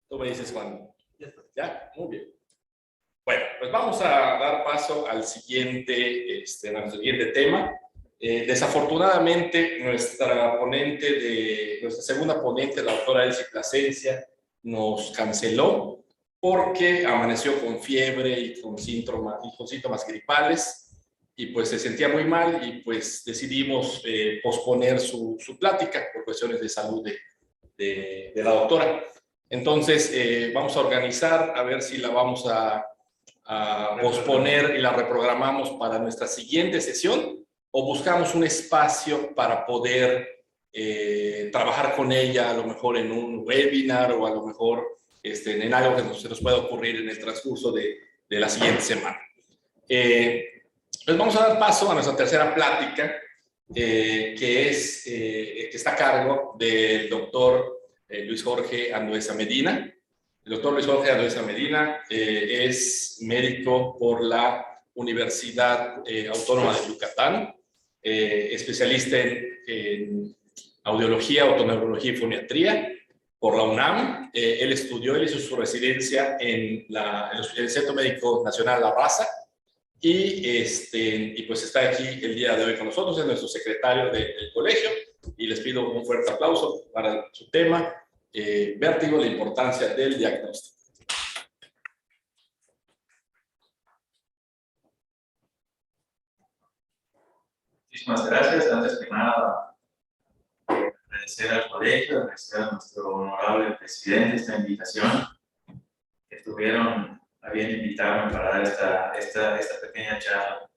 Tú me dices cuándo. ¿Ya? Muy bien. Bueno, pues vamos a dar paso al siguiente, nuestro siguiente tema. Desafortunadamente, nuestra segunda ponente, la doctora Elsie Plasencia, nos canceló porque amaneció con fiebre y con síntomas gripales, y pues se sentía muy mal, y pues decidimos posponer su plática por cuestiones de salud de la doctora. Entonces, vamos a organizar, a ver si la vamos a posponer y la reprogramamos para nuestra siguiente sesión, o buscamos un espacio para poder trabajar con ella, a lo mejor en un webinar, o a lo mejor en algo que se nos pueda ocurrir en el transcurso de la siguiente semana. Pues vamos a dar paso a nuestra tercera plática, que está a cargo del doctor Luis Jorge Andueza Medina. El doctor Luis Jorge Andueza Medina es médico por la Universidad Autónoma de Yucatán, especialista en audiología, otoneurología y foniatría por la UNAM. Él hizo su residencia en el Centro Médico Nacional La Raza, y pues está aquí el día de hoy con nosotros, es nuestro secretario del colegio, y les pido un fuerte aplauso para su tema, vértigo, la importancia del diagnóstico. Muchísimas gracias. Antes que nada, agradecer al colegio, agradecer a nuestro honorable presidente esta invitación, que estuvieron a bien invitarme para dar esta pequeña charla.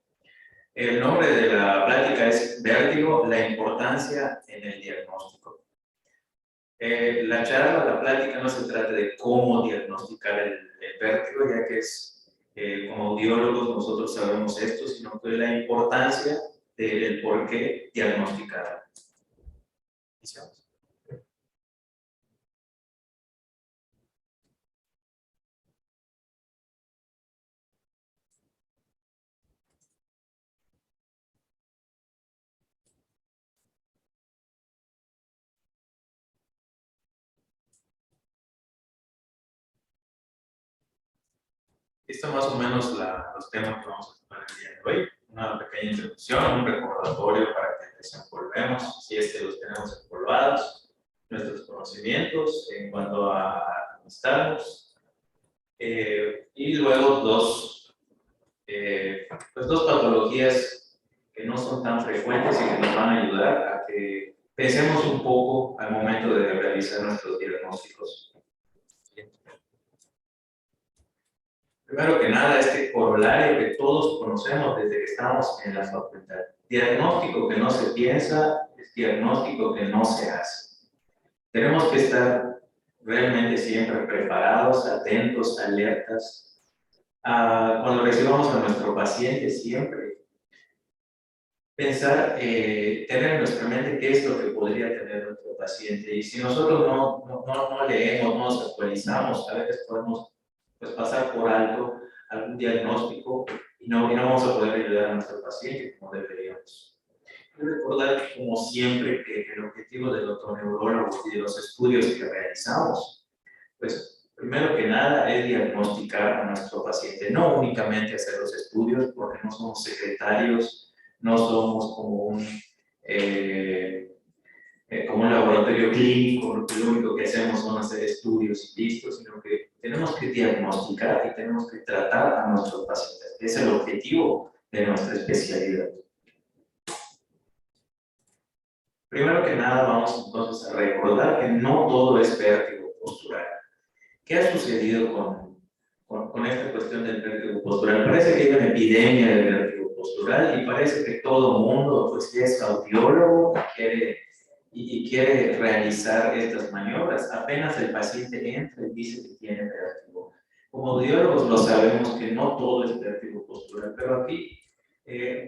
El nombre de la plática es Vértigo, la importancia en el diagnóstico. La charla, la plática no se trata de cómo diagnosticar el vértigo, ya que como audiólogos nosotros sabemos esto, sino que la importancia del por qué diagnosticar. Esto más o menos los temas que vamos a tocar el día de hoy. Una pequeña introducción, un recordatorio para que desenvolvemos, si es que los tenemos empolvados, nuestros conocimientos en cuanto a cómo estamos. Y luego dos patologías que no son tan frecuentes y que nos van a ayudar a que pensemos un poco al momento de realizar nuestros diagnósticos. Primero que nada, este corolario que todos conocemos desde que estamos en la facultad. Diagnóstico que no se piensa es diagnóstico que no se hace. Tenemos que estar realmente siempre preparados, atentos, alertas. Cuando recibamos a nuestro paciente, siempre pensar, tener en nuestra mente qué es lo que podría tener nuestro paciente. Y si nosotros no leemos, no nos actualizamos, a veces podemos pasar por alto algún diagnóstico y no vamos a poder ayudar a nuestro paciente como deberíamos. Y recordar, como siempre, que el objetivo del otoneurólogo y de los estudios que realizamos, pues primero que nada es diagnosticar a nuestro paciente, no únicamente hacer los estudios, porque no somos secretarios, no somos como un laboratorio clínico, lo único que hacemos son hacer estudios y listo, sino que tenemos que diagnosticar y tenemos que tratar a nuestros pacientes. Ese es el objetivo de nuestra especialidad. Primero que nada, vamos entonces a recordar que no todo es vértigo postural. ¿Qué ha sucedido con esta cuestión del vértigo postural? Parece que hay una epidemia de vértigo postural y parece que todo el mundo pues, es audiólogo y quiere realizar estas maniobras. Apenas el paciente entra y dice que tiene vértigo. Como audiólogos lo sabemos que no todo es vértigo postural, pero aquí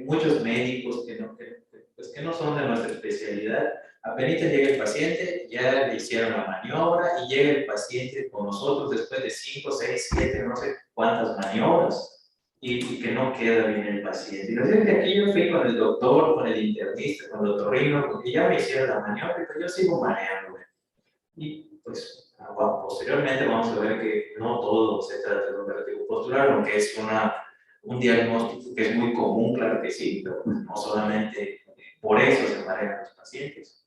muchos médicos que no son de nuestra especialidad, apenas llega el paciente, ya le hicieron la maniobra y llega el paciente con nosotros después de 5, 6, 7, no sé cuántas maniobras y que no queda bien el paciente. Y nos dicen que aquí yo fui con el doctor, con el internista, con el otorrino, porque ya me hicieron la maniobra, pero yo sigo mareándome. Y pues, posteriormente vamos a ver que no todo se trata de un vértigo postural, aunque es un diagnóstico que es muy común, claro que sí, pero no solamente por eso se marean los pacientes.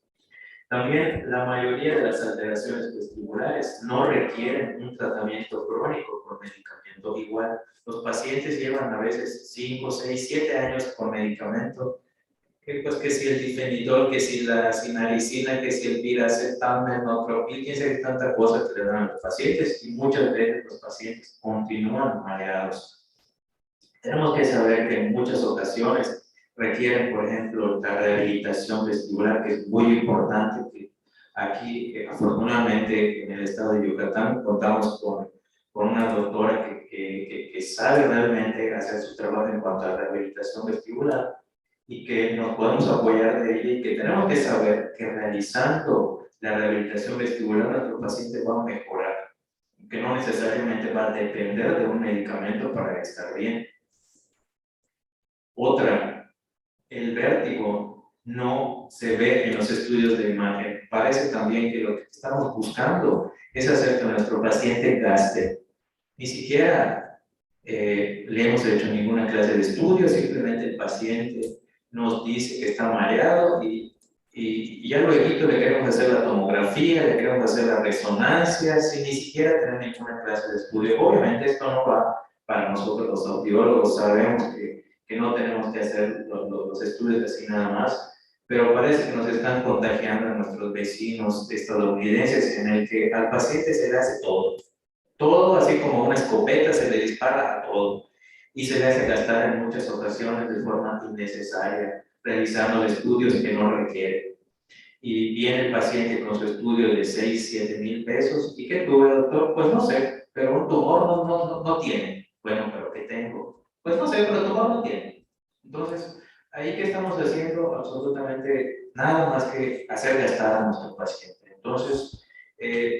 También la mayoría de las alteraciones vestibulares no requieren un tratamiento crónico con medicamento. Igual, los pacientes llevan a veces 5, 6, 7 años con medicamento, pues que si el difenidol, que si la sinaricina, que si el piracetam, menotropil, quién sabe tanta cosa que le dan a los pacientes, y muchas veces los pacientes continúan mareados. Tenemos que saber que en muchas ocasiones requieren, por ejemplo, la rehabilitación vestibular, que es muy importante. Que aquí, afortunadamente, en el estado de Yucatán, contamos con una doctora que sabe realmente hacer su trabajo en cuanto a la rehabilitación vestibular y que nos podemos apoyar de ella, y que tenemos que saber que realizando la rehabilitación vestibular nuestro paciente va a mejorar, que no necesariamente va a depender de un medicamento para estar bien. Otra, el vértigo no se ve en los estudios de imagen. Parece también que lo que estamos buscando es hacer que nuestro paciente gaste. Ni siquiera le hemos hecho ninguna clase de estudio, simplemente el paciente nos dice que está mareado y ya luego le queremos hacer la tomografía, le queremos hacer la resonancia, sin ni siquiera tener ninguna clase de estudio. Obviamente esto no va para nosotros los audiólogos, sabemos que no tenemos que hacer los estudios así nada más, pero parece que nos están contagiando a nuestros vecinos estadounidenses, en el que al paciente se le hace todo. Todo, así como una escopeta, se le dispara a todo y se le hace gastar en muchas ocasiones de forma innecesaria, realizando estudios que no requiere. Y viene el paciente con su estudio de 6, 7 mil pesos. ¿Y qué tuve, doctor? Pues no sé, pero un tumor no tiene. Bueno, ¿pero qué tengo? Pues no sé, pero tumor no tiene. Entonces, ahí que estamos haciendo absolutamente nada más que hacer gastar a nuestro paciente. Entonces,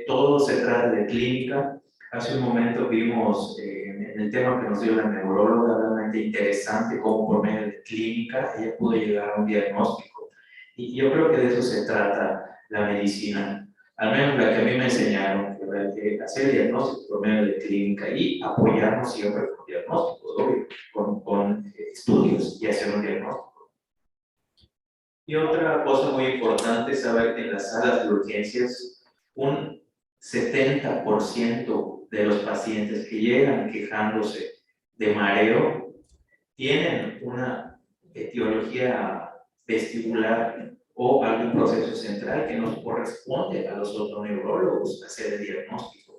todo se trata de clínica. Hace un momento vimos en el tema que nos dio la neuróloga, realmente interesante cómo por medio de clínica ella pudo llegar a un diagnóstico. Y yo creo que de eso se trata la medicina, al menos la que a mí me enseñaron, que hacer diagnóstico por medio de clínica y apoyarnos siempre con diagnósticos, obvio, con estudios y hacer un diagnóstico. Y otra cosa muy importante es saber que en las salas de urgencias un 70% de los pacientes que llegan quejándose de mareo tienen una etiología vestibular o algún proceso central que nos corresponde a los otoneurólogos hacer el diagnóstico.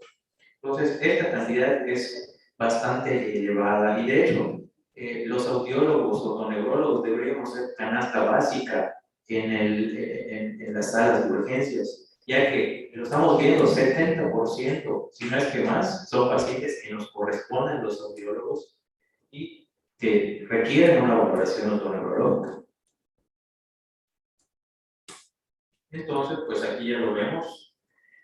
Entonces, esta cantidad es bastante elevada y de hecho, los audiólogos o otoneurólogos deberíamos ser canasta básica en las salas de urgencias, ya que lo estamos viendo, 70%, si no es que más, son pacientes que nos corresponden los audiólogos y que requieren una valoración otoneurológica. Entonces, pues aquí ya lo vemos.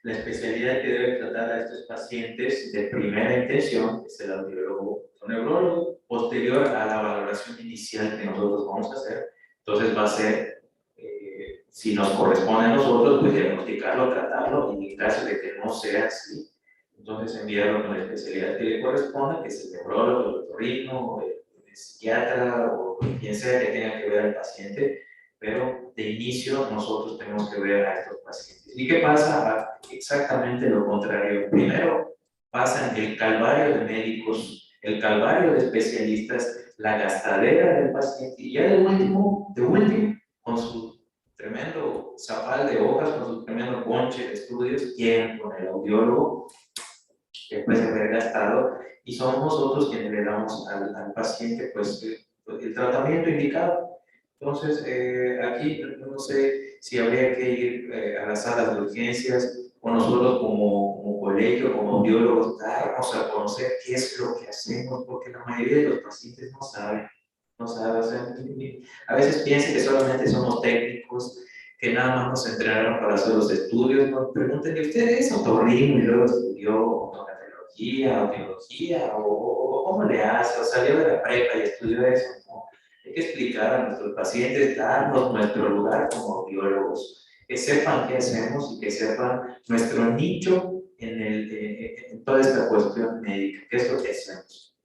La especialidad que debe tratar a estos pacientes de primera intención es el audiólogo otoneurólogo, posterior a la valoración inicial que nosotros vamos a hacer. Entonces va a ser, si nos corresponde a nosotros, pues diagnosticarlo, tratarlo, y en caso de que no sea así, entonces enviarlo con la especialidad que le corresponda, que es el neurólogo, el otorrino, el psiquiatra o quien sea que tenga que ver al paciente, pero de inicio nosotros tenemos que ver a estos pacientes. ¿Y qué pasa? Exactamente lo contrario. Primero pasan el calvario de médicos, el calvario de especialistas, la gastadera del paciente, y ya de último, con su tremendo zapal de hojas, con su tremendo ponche de estudios, llegan con el audiólogo, después de haber gastado, y somos nosotros quienes le damos al paciente pues, el tratamiento indicado. Entonces, aquí no sé si habría que ir a las salas de urgencias o nosotros como colegio, como audiólogos, darnos a conocer qué es lo que hacemos, porque la mayoría de los pacientes no saben, o sea, a veces piensan que solamente somos técnicos, que nada más nos entrenaron para hacer los estudios. Nos preguntan, ¿y usted es otorrino y luego estudió odontología o biología? ¿O cómo le hace? ¿O salió de la prepa y estudió eso? ¿No? Hay que explicar a nuestros pacientes, darnos nuestro lugar como biólogos, que sepan qué hacemos y que sepan nuestro nicho en toda esta cuestión médica. ¿Qué es lo que hacemos?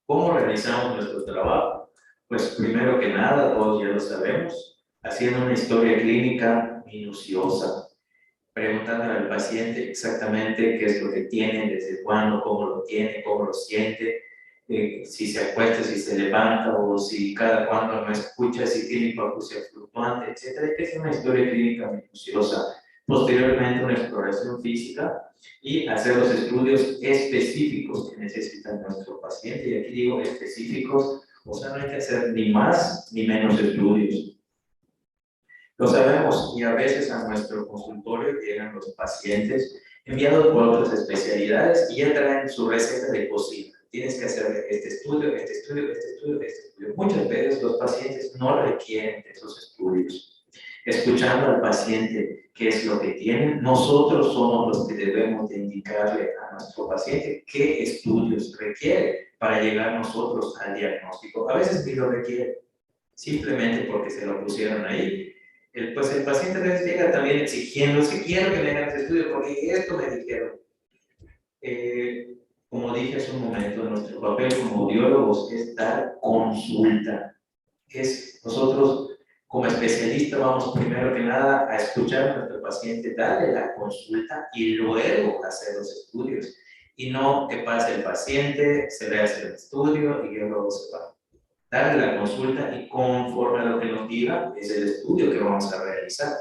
¿Cómo realizamos nuestro trabajo? Pues primero que nada, todos ya lo sabemos, haciendo una historia clínica minuciosa, preguntándole al paciente exactamente qué es lo que tiene, desde cuándo, cómo lo tiene, cómo lo siente, si se acuesta, si se levanta o si cada cuándo no escucha, si tiene hipoacusia fluctuante, etcétera. Que es una historia clínica minuciosa. Posteriormente, una exploración física y hacer los estudios específicos que necesita nuestro paciente. Y aquí digo específicos, o sea, no hay que hacer ni más ni menos estudios. Lo sabemos y a veces a nuestro consultorio llegan los pacientes enviados por otras especialidades y ya traen su receta de cocina. Tienes que hacer este estudio, este estudio, este estudio, este estudio. Muchas veces los pacientes no requieren de esos estudios. Escuchando al paciente qué es lo que tiene, nosotros somos los que debemos de indicarle a nuestro paciente qué estudios requiere para llegar nosotros al diagnóstico. A veces ni lo requiere, simplemente porque se lo pusieron ahí. Pues el paciente a veces llega también exigiendo, si quiero que me hagan este estudio, porque esto me dijeron. Como dije hace un momento, nuestro papel como audiólogos es dar consulta. Nosotros, como especialistas, vamos primero que nada a escuchar a nuestro paciente, darle la consulta y luego hacer los estudios. Y no que pase el paciente, se le hace el estudio y luego se va. Darle la consulta y conforme a lo que nos diga es el estudio que vamos a realizar.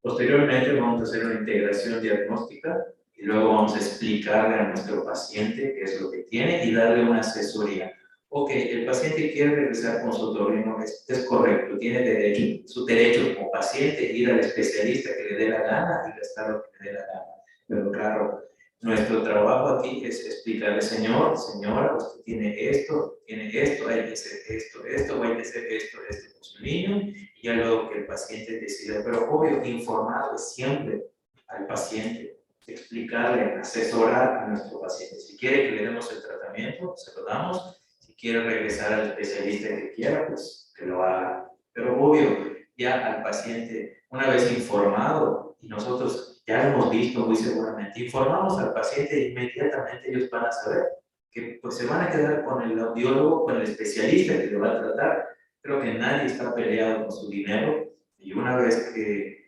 Posteriormente vamos a hacer una integración diagnóstica y luego vamos a explicarle a nuestro paciente qué es lo que tiene y darle una asesoría. Ok, el paciente quiere regresar con su otorrino, es correcto, tiene derecho, su derecho como paciente, ir al especialista que le dé la gana y gastar lo que le dé la gana. Pero claro, nuestro trabajo aquí es explicarle, señor, señora, usted tiene esto, hay que hacer esto, o hay que hacer esto con su niño, y ya luego que el paciente decida. Pero obvio, informarle siempre al paciente, explicarle, asesorar a nuestro paciente. Si quiere que le demos el tratamiento, se lo damos. Si quiere regresar al especialista que quiera, pues que lo haga. Pero obvio, ya al paciente, una vez informado, y nosotros ya lo hemos visto muy seguramente, informamos al paciente e inmediatamente ellos van a saber que pues, se van a quedar con el audiólogo, con el especialista que lo va a tratar. Creo que nadie está peleado con su dinero y una vez que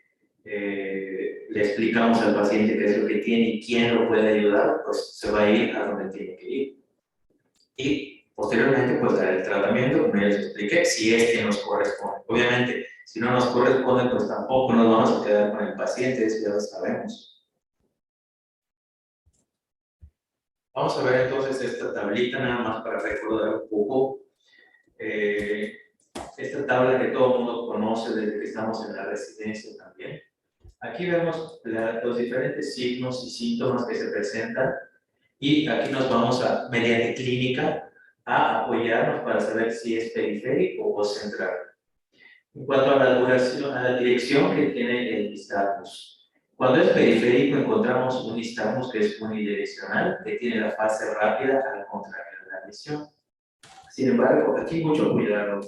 le explicamos al paciente qué es lo que tiene y quién lo puede ayudar, pues se va a ir a donde tiene que ir. Y posteriormente, pues dar el tratamiento, como ya les expliqué, si es que nos corresponde. Obviamente, si no nos corresponde, pues tampoco nos vamos a quedar con el paciente, eso ya lo sabemos. Vamos a ver entonces esta tablita, nada más para recordar un poco. Esta tabla que todo el mundo conoce desde que estamos en la residencia también. Aquí vemos los diferentes signos y síntomas que se presentan y aquí nos vamos a, mediante clínica, a apoyarnos para saber si es periférico o central. En cuanto a la dirección que tiene el nistagmus. Cuando es periférico encontramos un nistagmus que es unidireccional, que tiene la fase rápida al contrario de la lesión. Sin embargo, aquí mucho cuidado.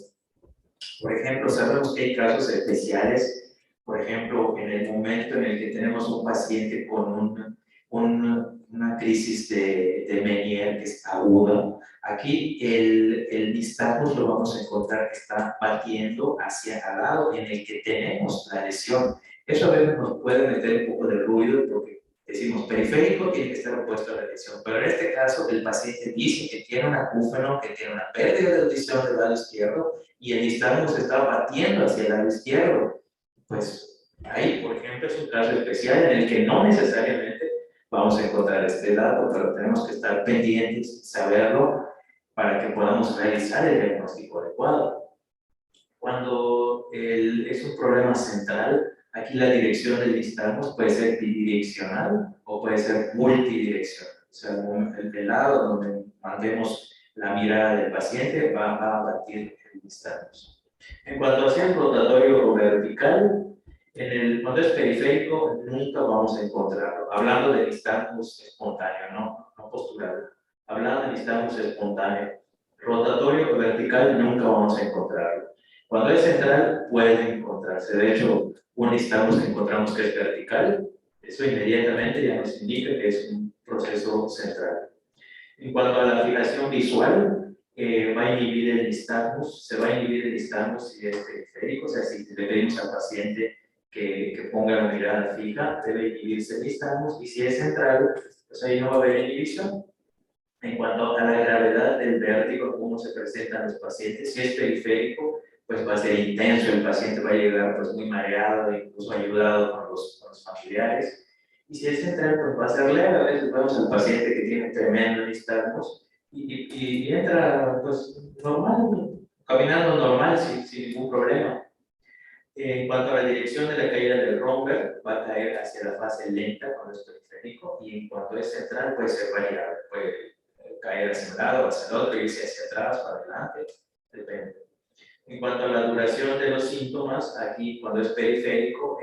Por ejemplo, sabemos que hay casos especiales, por ejemplo, en el momento en el que tenemos un paciente con una crisis de Meniere que es aguda, aquí el nistagmus lo vamos a encontrar que está batiendo hacia al lado en el que tenemos la lesión. Eso a veces nos puede meter un poco de ruido porque decimos periférico tiene que estar opuesto a la lesión, pero en este caso el paciente dice que tiene un acúfeno, que tiene una pérdida de audición del lado izquierdo y el nistagmus está batiendo hacia el lado izquierdo. Pues ahí, por ejemplo, es un caso especial en el que no necesariamente vamos a encontrar este dato, pero tenemos que estar pendientes, saberlo, para que podamos realizar el diagnóstico adecuado. Cuando es un problema central, aquí la dirección del nistagmus puede ser bidireccional o puede ser multidireccional. O sea, el lado donde mandemos la mirada del paciente va a batir el nistagmus. En cuanto a si es rotatorio o vertical, cuando es periférico nunca vamos a encontrarlo. Hablando de nistagmus espontáneo, no postural. Hablando de nistagmus espontáneo, rotatorio o vertical nunca vamos a encontrarlo. Cuando es central, puede encontrarse. De hecho, un nistagmus que encontramos que es vertical, eso inmediatamente ya nos indica que es un proceso central. En cuanto a la fijación visual, va a inhibir el nistagmus, se va a inhibir el nistagmus si es periférico, o sea, si le pedimos al paciente que ponga la mirada fija, debe inhibirse el nistagmus, y si es central, pues ahí no va a haber inhibición. En cuanto a la gravedad del vértigo, cómo se presentan los pacientes, si es periférico, pues va a ser intenso, el paciente va a llegar pues muy mareado, incluso ayudado con los familiares. Y si es central, pues va a ser leve. A veces vemos al paciente que tiene tremendo nistagmus y entra pues normal, caminando normal, sin ningún problema. En cuanto a la dirección de la caída del romper, va a caer hacia la fase lenta cuando es periférico, y en cuanto es central puede ser variable, puede caer hacia un lado, hacia el otro, irse hacia atrás, para adelante, depende. En cuanto a la duración de los síntomas, aquí cuando es periférico,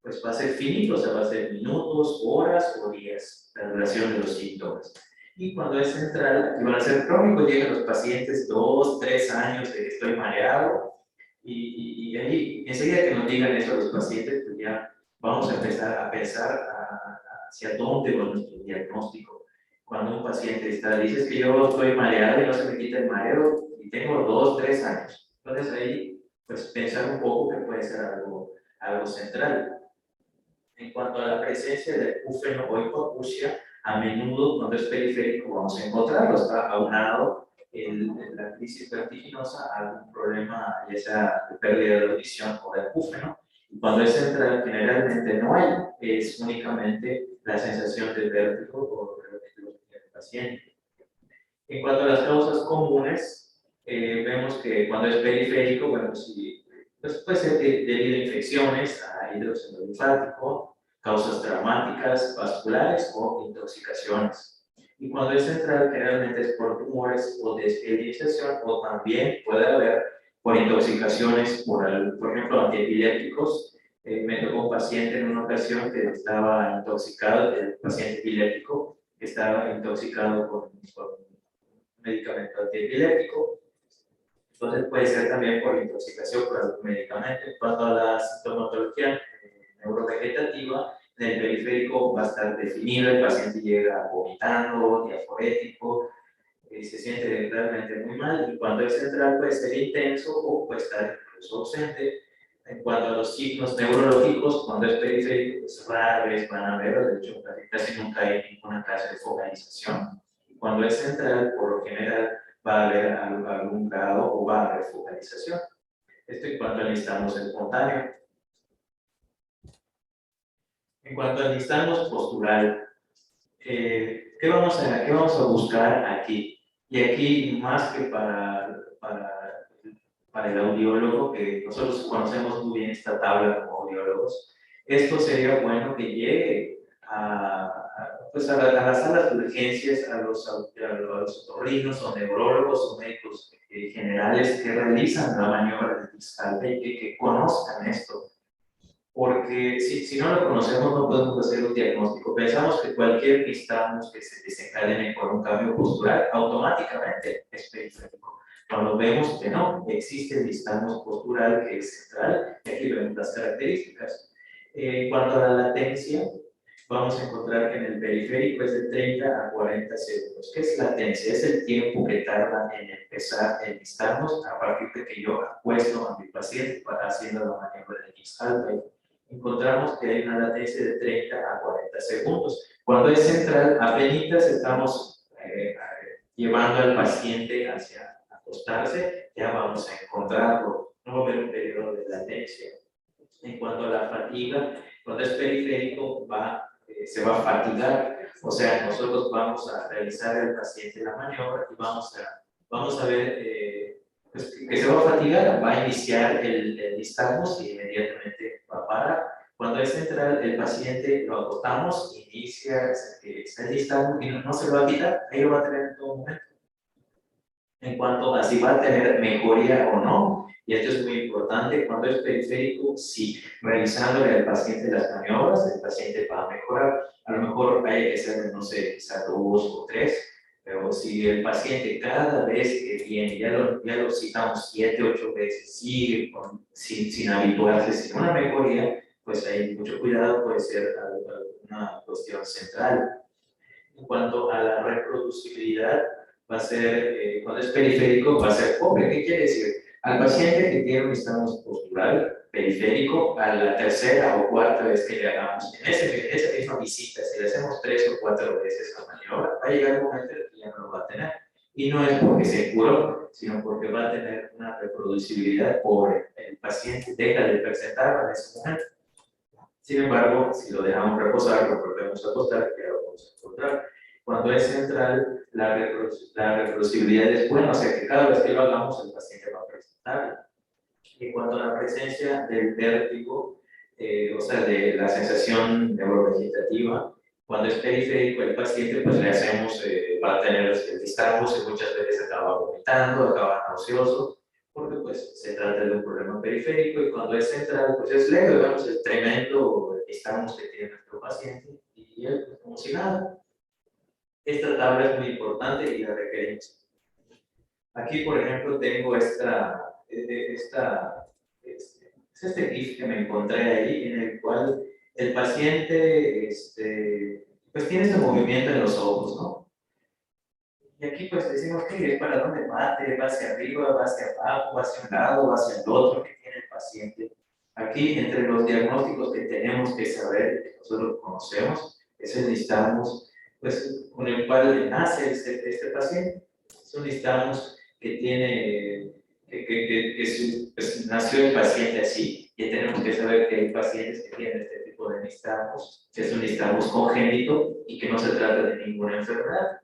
pues va a ser finito, o sea, va a ser minutos, horas o días, la duración de los síntomas. Y cuando es central, aquí van a ser crónicos, llegan los pacientes 2, 3 años de que estoy mareado, y ahí, enseguida que nos digan eso a los pacientes, pues ya vamos a empezar a pensar hacia dónde va nuestro diagnóstico. Cuando un paciente dice que yo estoy mareado y no se me quita el mareo, y tengo 2, 3 años. Entonces ahí, pues pensar un poco que puede ser algo central. En cuanto a la presencia de acúfeno o hipoacusia, a menudo cuando es periférico vamos a encontrarlo, está aunado la crisis vertiginosa a algún problema, ya sea de pérdida de audición o de acúfeno. Y cuando es central, generalmente no hay, es únicamente la sensación de vértigo o lo que tiene el paciente. En cuanto a las causas comunes, vemos que cuando es periférico, bueno, pues puede ser debido a infecciones, a hidrógeno linfático, causas traumáticas, vasculares o intoxicaciones. Y cuando es central, generalmente es por tumores o deshidratación, o también puede haber por intoxicaciones, por ejemplo, antiepilépticos. Me tocó un paciente en una ocasión que estaba intoxicado, el paciente epiléptico, que estaba intoxicado con medicamento antiepiléptico. Entonces puede ser también por intoxicación por algún medicamento. En cuanto a la sintomatología neurovegetativa, en el periférico va a estar definido, el paciente llega vomitando, diaforético, se siente realmente muy mal, y cuando es central puede ser intenso o puede estar incluso ausente. En cuanto a los signos neurológicos, cuando es periférico, pues rara vez van a ver, de hecho casi nunca hay ninguna clase de focalización. Cuando es central, por lo general, va a haber algún grado o va a haber focalización. Esto en cuanto al nistagmus espontáneo. En cuanto al nistagmus postural, ¿qué vamos a buscar aquí? Y aquí, más que para el audiólogo, que nosotros conocemos muy bien esta tabla como audiólogos, esto sería bueno que llegue pues a las salas de urgencias, a los otorrinos o neurólogos o médicos generales que realizan la maniobra del discal y que conozcan esto. Porque si no lo conocemos no podemos hacer un diagnóstico. Pensamos que cualquier nistagmus que se desencadene por un cambio postural automáticamente es periférico. Cuando vemos que no, existe el nistagmus postural que es central, y aquí vemos las características. En cuanto a la latencia, vamos a encontrar que en el periférico es de 30 a 40 segundos. ¿Qué es latencia? Es el tiempo que tarda en empezar el nistagmus a partir de que yo acuesto a mi paciente para haciendo la maniobra del discal. Encontramos que hay una latencia de 30 a 40 segundos. Cuando es central, apenas estamos llevando al paciente hacia acostarse, ya vamos a encontrarlo, no va a haber un periodo de latencia. En cuanto a la fatiga, cuando es periférico se va a fatigar, o sea, nosotros vamos a realizar al paciente la maniobra y vamos a ver pues, que se va a fatigar, va a iniciar el nistagmus y inmediatamente va a parar. Cuando es central, el paciente lo acostamos, inicia el nistagmus y no se lo va a quitar, ahí lo va a tener en todo momento. En cuanto a si va a tener mejoría o no, y esto es muy importante, cuando es periférico, si realizándole al paciente las maniobras, el paciente va a mejorar. A lo mejor hay que hacer, no sé, quizá 2 o 3, Pero si el paciente cada vez que viene, ya lo citamos 7, 8 veces, sigue sin habituarse, sin una mejoría, pues hay mucho cuidado, puede ser una cuestión central. En cuanto a la reproducibilidad, va a ser, cuando es periférico, va a ser pobre. ¿Qué quiere decir? Al paciente que tiene un estamos postural periférico, a la tercera o cuarta vez que le hagamos, en esa misma visita, si le hacemos 3 o 4 veces la maniobra, va a llegar un momento en el que ya no lo va a tener. Y no es porque se curó, sino porque va a tener una reproducibilidad pobre. El paciente deja de presentarla en ese momento. Sin embargo, si lo dejamos reposar, lo volvemos a acostar, ya lo vamos a encontrar. Cuando es central, la reproducibilidad es buena, o sea que cada vez que lo hagamos, el paciente va a presentarla. En cuanto a la presencia del vértigo, o sea, de la sensación neurovegetativa, cuando es periférico el paciente, pues le hacemos, va a tener el distarmos y muchas veces acaba vomitando, acaba nauseoso, porque pues se trata de un problema periférico, y cuando es central, pues es leve, vemos el tremendo distarmos que tiene nuestro paciente, y él pues, como si nada. Esta tabla es muy importante y la requerimos. Aquí, por ejemplo, tengo este GIF que me encontré ahí, en el cual el paciente pues tiene este movimiento en los ojos, ¿no? Y aquí pues decimos que es para dónde va hacia arriba, va hacia abajo, va hacia un lado, va hacia el otro que tiene el paciente. Aquí, entre los diagnósticos que tenemos que saber, que nosotros conocemos, es el nistagmus, pues, con el cual nace este paciente. Es un nistagmus que tiene, pues, nació el paciente así, y tenemos que saber que hay pacientes que tienen este tipo de nistagmus, que es un nistagmus congénito y que no se trata de ninguna enfermedad.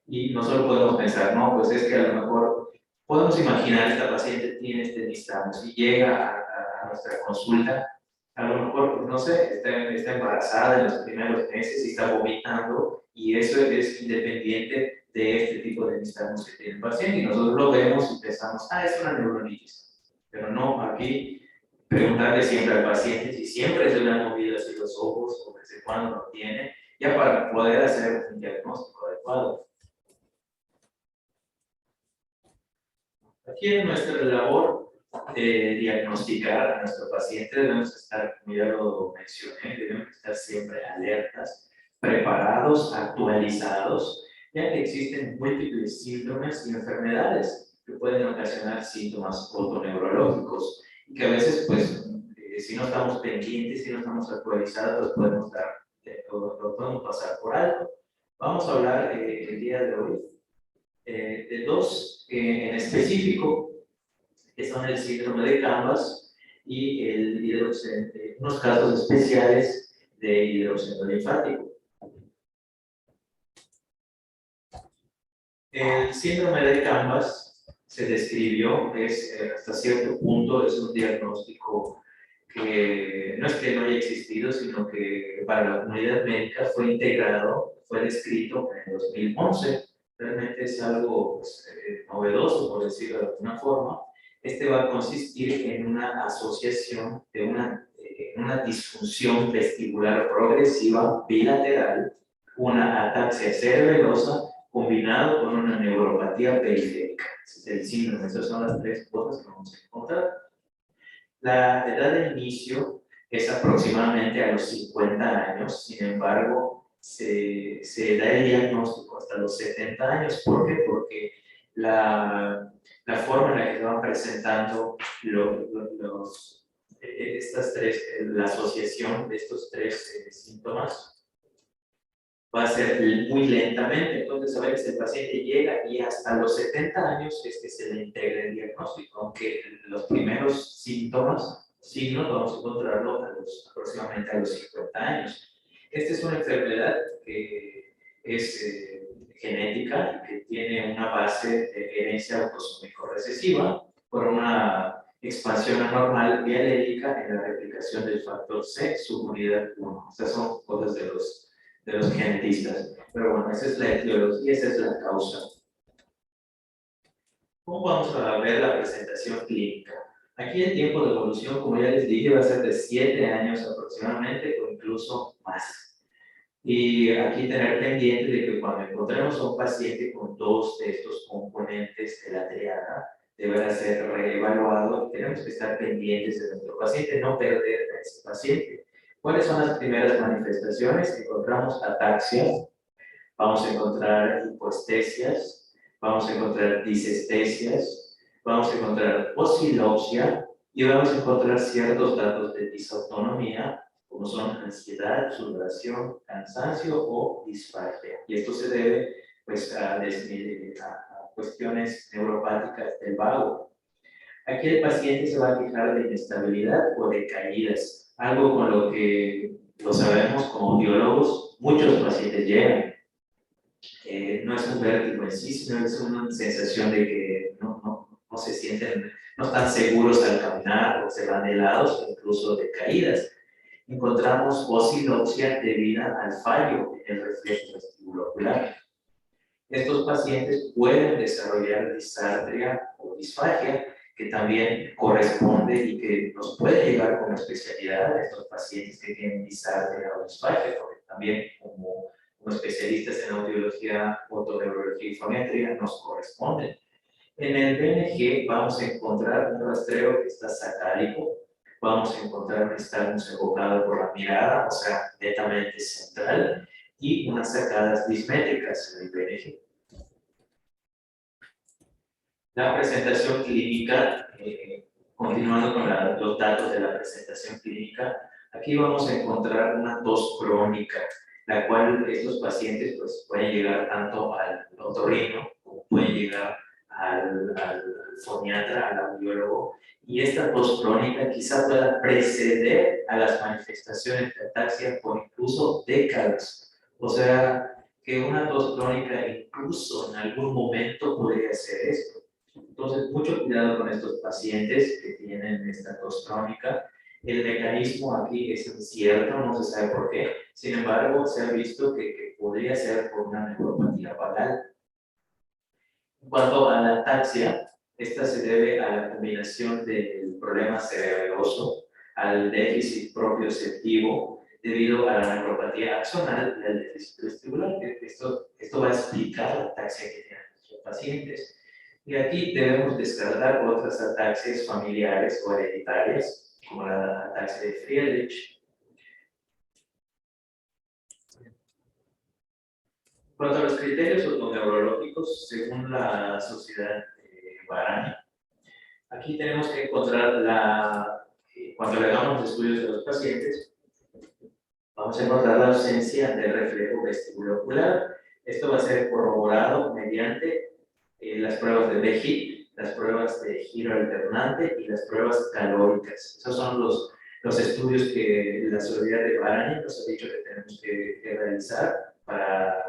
Y nosotros podemos pensar, no, pues es que a lo mejor podemos imaginar esta paciente tiene este nistagmus y llega a nuestra consulta, a lo mejor, pues no sé, está embarazada en los primeros meses y está vomitando, y eso es independiente de este tipo de nistagmus que tiene el paciente, y nosotros lo vemos y pensamos, es una neuronitis. Pero no, aquí preguntarle siempre al paciente si siempre se le han movido así los ojos o desde cuándo lo tiene, ya para poder hacer un diagnóstico adecuado. Aquí en nuestra labor de diagnosticar a nuestro paciente debemos estar, como ya lo mencioné, debemos estar siempre alertas, preparados, actualizados, ya que existen múltiples síndromes y enfermedades que pueden ocasionar síntomas otoneurológicos y que a veces, pues, si no estamos pendientes, si no estamos actualizados, podemos lo podemos pasar por alto. Vamos a hablar el día de hoy de dos en específico, que son el síndrome de Canvas y unos casos especiales de hidrocendo linfático. El síndrome de Canvas se describió, hasta cierto punto es un diagnóstico que no es que no haya existido, sino que para la comunidad médica fue integrado, fue descrito en el 2011. Realmente es algo pues, novedoso, por decirlo de alguna forma. Este va a consistir en una asociación de una disfunción vestibular progresiva bilateral, una ataxia cerebelosa, combinado con una neuropatía periférica. Ese es el síndrome. Esas son las tres cosas que vamos a encontrar. La edad de inicio es aproximadamente a los 50 años, sin embargo, se da el diagnóstico hasta los 70 años. ¿Por qué? Porque la forma en la que se van presentando la asociación de estos tres síntomas va a ser muy lentamente. Entonces, a veces el paciente llega y hasta los 70 años es que se le integra el diagnóstico, aunque los primeros signos vamos a encontrarlo aproximadamente a los 50 años. Esta es una enfermedad que es genética y que tiene una base de herencia autosómico recesiva por una expansión anormal bialélica en la replicación del factor C, subunidad 1. Estas son cosas de los genetistas. Pero bueno, esa es la etiología, esa es la causa. ¿Cómo vamos a ver la presentación clínica? Aquí el tiempo de evolución, como ya les dije, va a ser de 7 años aproximadamente o incluso más. Y aquí tener pendiente de que cuando encontremos a un paciente con dos de estos componentes de la triada, deberá ser reevaluado y tenemos que estar pendientes de nuestro paciente, no perder a ese paciente. ¿Cuáles son las primeras manifestaciones? Encontramos ataxia, vamos a encontrar hipoestesias, vamos a encontrar disestesias, vamos a encontrar oscilopsia y vamos a encontrar ciertos datos de disautonomía, como son ansiedad, sudoración, cansancio o disfagia. Y esto se debe pues, a cuestiones neuropáticas del vago. Aquí el paciente se va a quejar de inestabilidad o de caídas, algo con lo que lo sabemos como biólogos, muchos pacientes llegan. No es un vértigo en sí, sino es una sensación de que no se sienten, no están seguros al caminar o se van helados, incluso de caídas. Encontramos oscilopsia debida al fallo en el reflejo vestibulocular. Estos pacientes pueden desarrollar disartria o disfagia, que también corresponde y que nos puede llegar como especialidad a estos pacientes que tienen disartria o disfagia, porque también como especialistas en audiología, otoneurología y fonética nos corresponden. En el BNG vamos a encontrar un rastreo que está sacálico, vamos a encontrar un estamos enfocado por la mirada, o sea, netamente central, y unas sacadas dismétricas en el BNG. La presentación clínica, continuando con los datos de la presentación clínica, aquí vamos a encontrar una tos crónica, la cual estos pacientes pues, pueden llegar tanto al otorrino como pueden llegar al foniatra, al audiólogo, y esta tos crónica quizá pueda preceder a las manifestaciones de ataxia por incluso décadas. O sea, que una tos crónica incluso en algún momento podría ser esto. Entonces, mucho cuidado con estos pacientes que tienen esta tos crónica. El mecanismo aquí es incierto, no se sabe por qué. Sin embargo, se ha visto que podría ser por una neuropatía vagal. En cuanto a la ataxia, esta se debe a la combinación del problema cerebroso, al déficit propioceptivo, debido a la neuropatía axonal y al déficit vestibular. Esto va a explicar la ataxia que tienen nuestros pacientes. Y aquí debemos descartar otras ataxias familiares o hereditarias, como la ataxia de Friedrich. En cuanto a los criterios otoneurológicos, según la Sociedad Guarani, aquí tenemos que encontrar cuando le hagamos estudios a los pacientes, vamos a encontrar la ausencia de reflejo vestibulocular. Esto va a ser corroborado mediante las pruebas de BHIP, las pruebas de giro alternante y las pruebas calóricas. Esos son los estudios que la Sociedad de Guarani nos ha dicho que tenemos que realizar para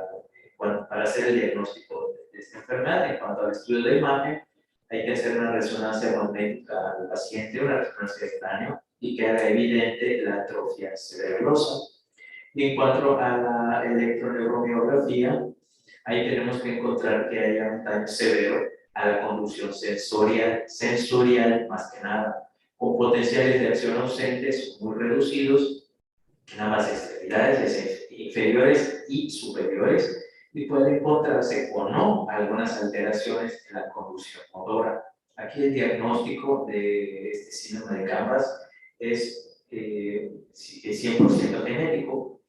hacer el diagnóstico de esta enfermedad. En cuanto al estudio de imagen, hay que hacer una resonancia magnética al paciente, una resonancia de cráneo, y que haga evidente la atrofia cerebrosa. Y en cuanto a la electroneuromiografía, ahí tenemos que encontrar que haya un daño severo a la conducción sensorial más que nada, con potenciales de acción ausentes muy reducidos en ambas extremidades, inferiores y superiores, y puede encontrarse o no algunas alteraciones en la conducción motora. Aquí el diagnóstico de este síndrome de Gambas es 100% genético.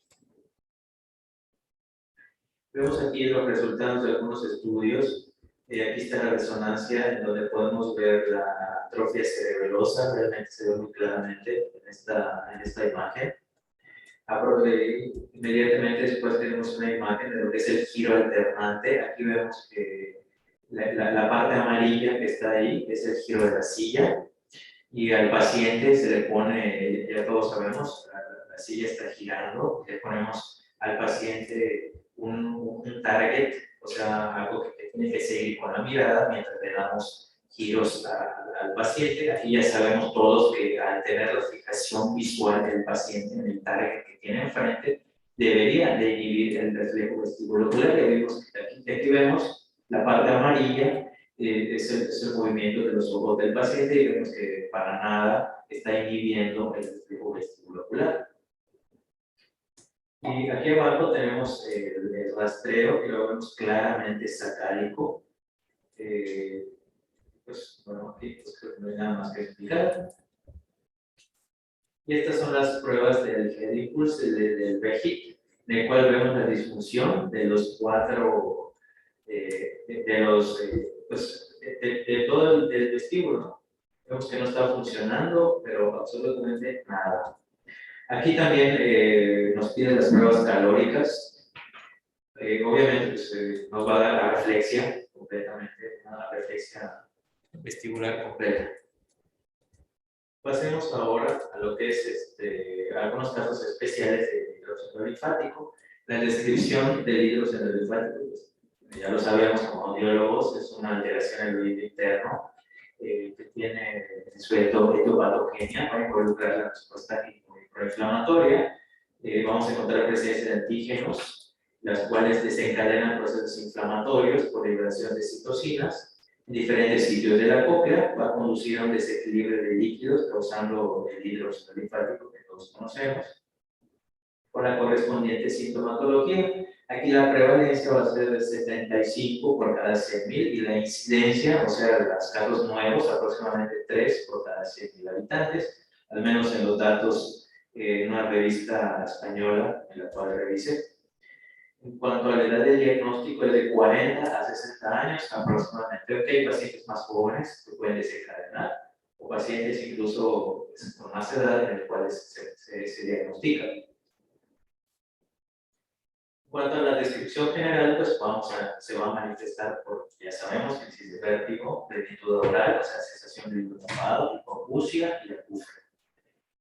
Vemos aquí los resultados de algunos estudios. Aquí está la resonancia en donde podemos ver la atrofia cerebelosa, realmente se ve muy claramente en esta imagen. Inmediatamente después tenemos una imagen de lo que es el giro alternante. Aquí vemos que la parte amarilla que está ahí es el giro de la silla, y al paciente se le pone, ya todos sabemos, la silla está girando, le ponemos al paciente un target, o sea, algo que tiene que seguir con la mirada mientras le damos giros al paciente. Aquí ya sabemos todos que al tener la fijación visual del paciente en el target que tiene enfrente, debería de inhibir el reflejo vestibulocular. Aquí vemos la parte amarilla, es el movimiento de los ojos del paciente, y vemos que para nada está inhibiendo el reflejo vestibulocular. Y aquí abajo tenemos el rastreo, que lo vemos claramente sacálico. Pues bueno, aquí pues, creo que no hay nada más que explicar. Y estas son las pruebas del Head Impulse, del VEGIC, en el cual vemos la disfunción de los cuatro, de todo el vestíbulo, ¿no? Vemos que no está funcionando, pero absolutamente nada. Aquí también nos piden las pruebas calóricas. Obviamente pues, nos va a dar la reflexia completamente, una reflexia vestibular completa. Pasemos ahora a lo que es algunos casos especiales de hidrógeno linfático. La descripción del hidrógeno linfático, pues, ya lo sabemos como audiólogos, es una alteración en el oído interno que tiene en su etopatogenia para involucrar la respuesta proinflamatoria. Vamos a encontrar presencia de antígenos, las cuales desencadenan procesos inflamatorios por liberación de citocinas en diferentes sitios de la cóclea, va a conducir a un desequilibrio de líquidos, causando el hidrógeno linfático que todos conocemos, con la correspondiente sintomatología. Aquí la prevalencia va a ser de 75 por cada 100.000 y la incidencia, o sea, los casos nuevos, aproximadamente 3 por cada 100.000 habitantes, al menos en los datos en una revista española en la cual revisé. En cuanto a la edad de diagnóstico, es de 40 a 60 años aproximadamente. Ok, hay pacientes más jóvenes que pueden desencadenar, o pacientes incluso con más edad en los cuales se diagnostican. En cuanto a la descripción general, pues se va a manifestar por, ya sabemos, crisis de vértigo, plenitud oral, o sea, sensación de hipotapado, hipoacusia y acúfeno.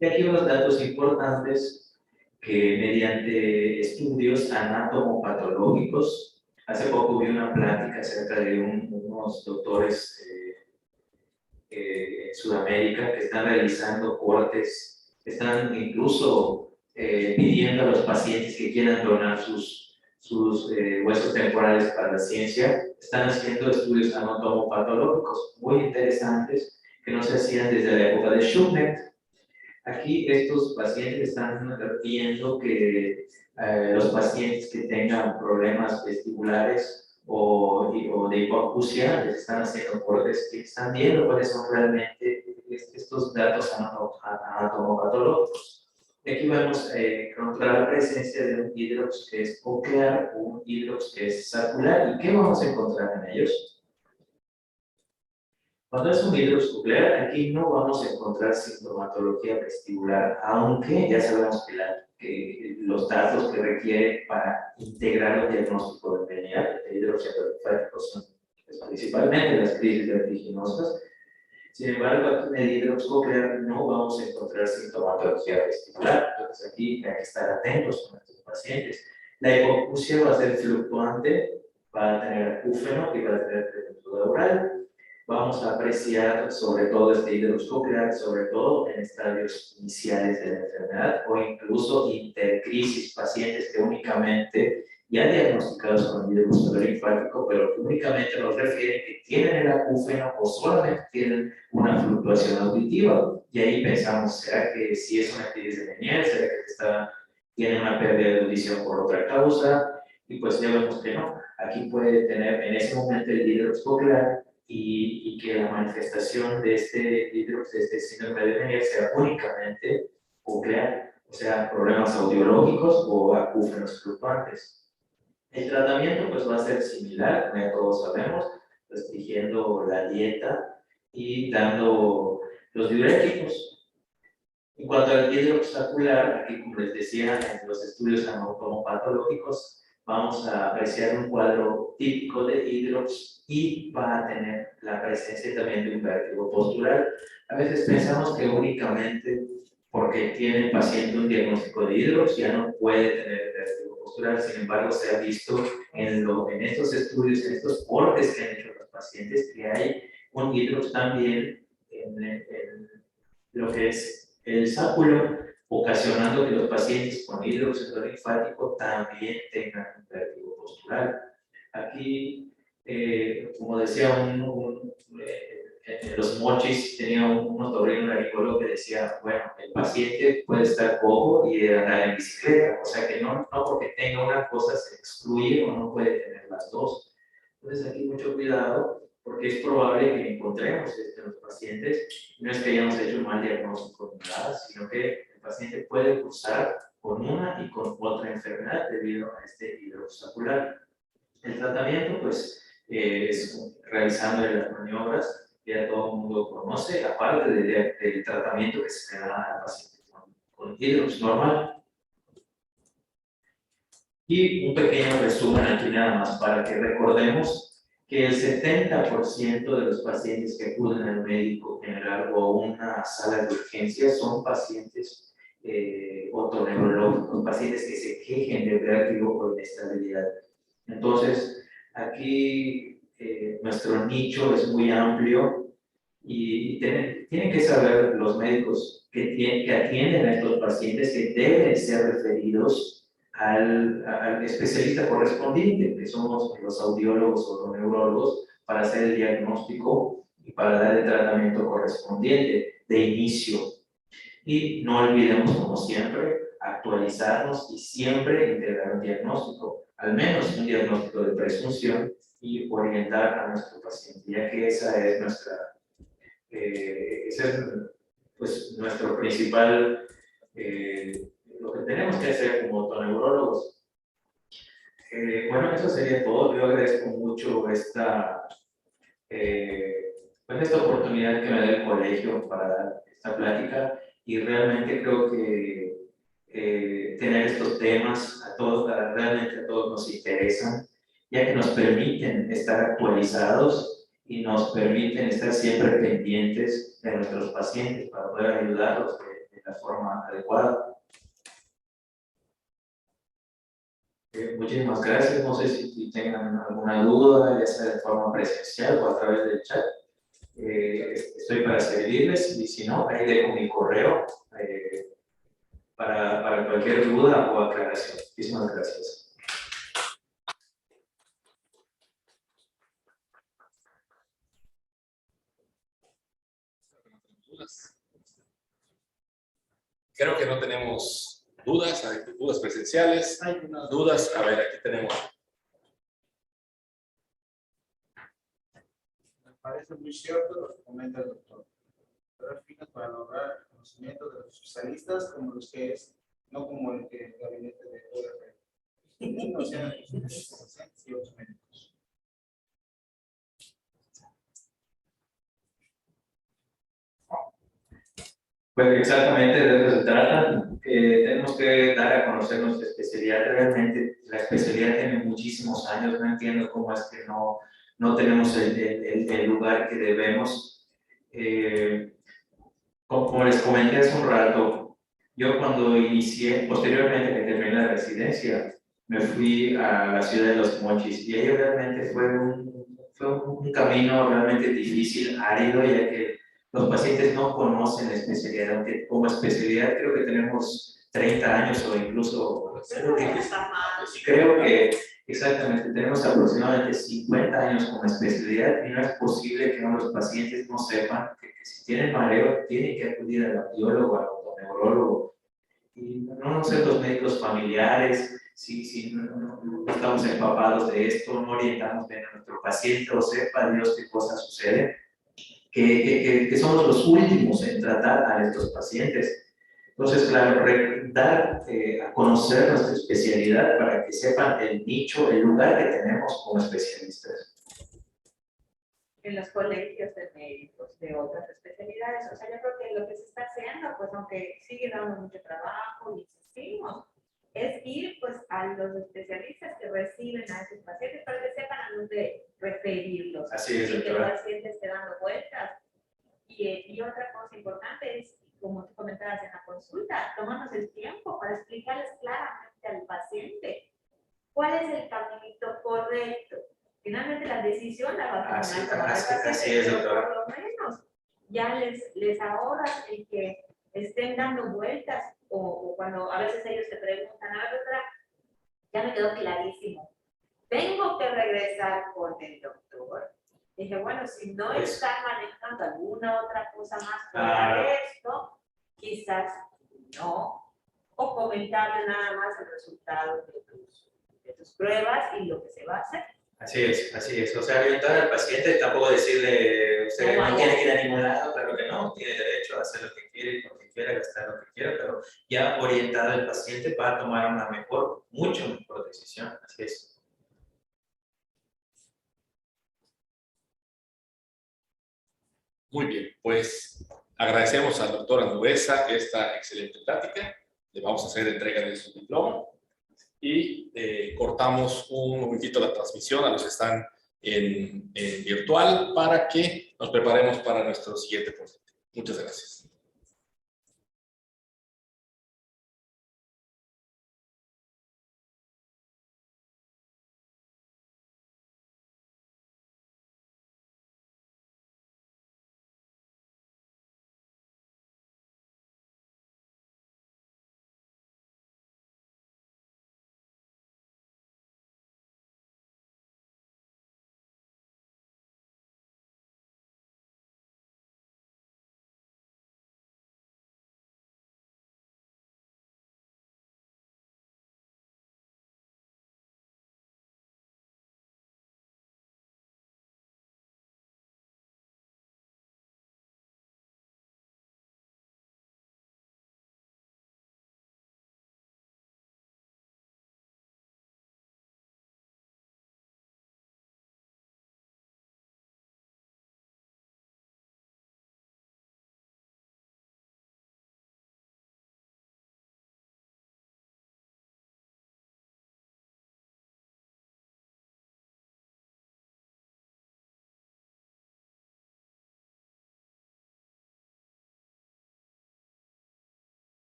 Y aquí unos datos importantes que mediante estudios anatomopatológicos, hace poco vi una plática acerca de unos doctores en Sudamérica que están realizando cortes, están incluso pidiendo a los pacientes que quieran donar sus huesos temporales para la ciencia, están haciendo estudios anatomopatológicos muy interesantes que no se hacían desde la época de Schumett. Aquí estos pacientes están viendo que los pacientes que tengan problemas vestibulares o de hipoacusia les están haciendo cortes que están viendo cuáles son realmente estos datos anatomopatológicos. Aquí vamos a encontrar la presencia de un hidrox que es coclear o un hidrox que es sacular. ¿Y qué vamos a encontrar en ellos? Cuando es un hidrox coclear, aquí no vamos a encontrar sintomatología vestibular, aunque ya sabemos que los datos que requiere para integrar un diagnóstico de PNA, de hidrógeno linfático, son pues, principalmente las crisis vertiginosas. Sin embargo, aquí en el hidrox coclear no vamos a encontrar sintomatología vestibular, entonces aquí hay que estar atentos con estos pacientes. La hipoacusia va a ser fluctuante, va a tener acúfeno y va a tener plenitud oral. Vamos a apreciar sobre todo este hidrox coclear, sobre todo en estadios iniciales de la enfermedad o incluso intercrisis, pacientes que únicamente ya diagnosticados con hidrox linfático, pero que únicamente nos refieren que tienen el acúfeno o solamente tienen una fluctuación auditiva. Y ahí pensamos, ¿será que si es una crisis de Meniere? ¿Será que tiene una pérdida de audición por otra causa? Y pues ya vemos que no. Aquí puede tener en ese momento el hidrox coclear y que la manifestación de este síndrome de Meniere sea únicamente coclear, o sea, problemas audiológicos o acúfenos fluctuantes. El tratamiento pues va a ser similar, como ya todos sabemos, restringiendo la dieta y dando los diuréticos. En cuanto al hidrox sacular, aquí como les decía, en los estudios anatomopatológicos, vamos a apreciar un cuadro típico de hidrox y va a tener la presencia también de un vértigo postural. A veces pensamos que únicamente porque tiene el paciente un diagnóstico de hidrox ya no puede tener vértigo postural. Sin embargo, se ha visto en estos estudios, en estos cortes que han hecho los pacientes, que hay un hidrox también en lo que es el sáculo, ocasionando que los pacientes con hidrox linfático también tengan un vértigo postural. Aquí, como decía en los Mochis tenía un otorrino laringólogo que decía, bueno, el paciente puede estar cojo y andar en bicicleta, o sea que no porque tenga una cosa se excluye o no puede tener las dos. Entonces aquí mucho cuidado porque es probable que encontremos esto en los pacientes. No es que hayamos hecho un mal diagnóstico ni nada, sino que el paciente puede cursar con una y con otra enfermedad debido a este hidroxacular. El tratamiento, pues, es realizando las maniobras que ya todo el mundo conoce, aparte del tratamiento que se le da al paciente con hidrox normal. Y un pequeño resumen aquí nada más para que recordemos que el 70% de los pacientes que acuden al médico general o a una sala de urgencias son pacientes otoneurológicos, pacientes que se quejen de vértigo o inestabilidad. Entonces, aquí nuestro nicho es muy amplio y tienen que saber los médicos que atienden a estos pacientes que deben ser referidos al especialista correspondiente, que somos los audiólogos o los neurólogos, para hacer el diagnóstico y para dar el tratamiento correspondiente de inicio. Y no olvidemos, como siempre, actualizarnos y siempre integrar un diagnóstico, al menos un diagnóstico de presunción y orientar a nuestro paciente, ya que esa es pues, nuestro principal, lo que tenemos que hacer como otoneurólogos. Bueno, eso sería todo. Yo agradezco mucho pues esta oportunidad que me da el colegio para dar esta plática y realmente creo que tener estos temas realmente a todos nos interesan, ya que nos permiten estar actualizados y nos permiten estar siempre pendientes de nuestros pacientes para poder ayudarlos de la forma adecuada. Muchísimas gracias. No sé si tengan alguna duda, ya sea de forma presencial o a través del chat. Estoy para servirles y si no, ahí dejo mi correo para cualquier duda o aclaración. Muchísimas gracias. Creo que no tenemos dudas, hay dudas presenciales. Dudas, a ver, aquí tenemos. Me parece muy cierto lo que comenta el doctor. Pero al final, para lograr el conocimiento de los especialistas, como los que es, no como el gabinete de ORP. O sea, los pacientes y otros médicos. Pues exactamente de eso se trata. Tenemos que dar a conocer nuestra especialidad. Realmente la especialidad tiene muchísimos años. No entiendo cómo es que no tenemos el lugar que debemos. Como les comenté hace un rato, yo cuando inicié, posteriormente que terminé la residencia, me fui a la ciudad de Los Mochis y ahí realmente fue un camino realmente difícil, árido, ya que los pacientes no conocen la especialidad, aunque como especialidad creo que tenemos 30 años o incluso, creo que exactamente, tenemos aproximadamente 50 años como especialidad y no es posible que los pacientes no sepan que si tienen mareo tienen que acudir al audiólogo, al otoneurólogo. Y no ser los médicos familiares, si no estamos empapados de esto, no orientamos bien a nuestro paciente o sepa Dios qué cosa sucede, que somos los últimos en tratar a estos pacientes. Entonces, claro, dar a conocer nuestra especialidad para que sepan el nicho, el lugar que tenemos como especialistas. En los colegios de médicos de otras especialidades. O sea, yo creo que lo que se está haciendo, pues aunque sigue dando mucho trabajo y insistimos, es ir pues a los especialistas que reciben a esos pacientes para que sepan a dónde referirlos. Así es, y que el paciente esté dando vueltas. Y otra cosa importante es, como tú comentabas en la consulta, tomarnos el tiempo para explicarles claramente al paciente cuál es el caminito correcto. Finalmente la decisión la va a tomar el paciente, pero por lo menos ya les ahorras el que estén dando vueltas o cuando a veces ellos te preguntan, a ver, doctora, ya me quedó clarísimo, tengo que regresar con el doctor Dije, bueno, si no Pues- están manejando alguna otra cosa más fuera de esto, quizás no. O comentarle nada más el resultado de tus pruebas y lo que se va a hacer. Así es, así es. O sea, orientar al paciente, tampoco decirle, usted no tiene que ir a ningún lado, claro que no, tiene derecho a hacer lo que quiere, lo que quiera, gastar lo que quiera, pero ya orientado al paciente para tomar una mejor, mucho mejor decisión. Así es. Muy bien, pues agradecemos al doctor Andueza esta excelente plática. Le vamos a hacer entrega de su diploma y cortamos un momentito la transmisión a los que están en virtual para que nos preparemos para nuestro siguiente proyecto. Muchas gracias.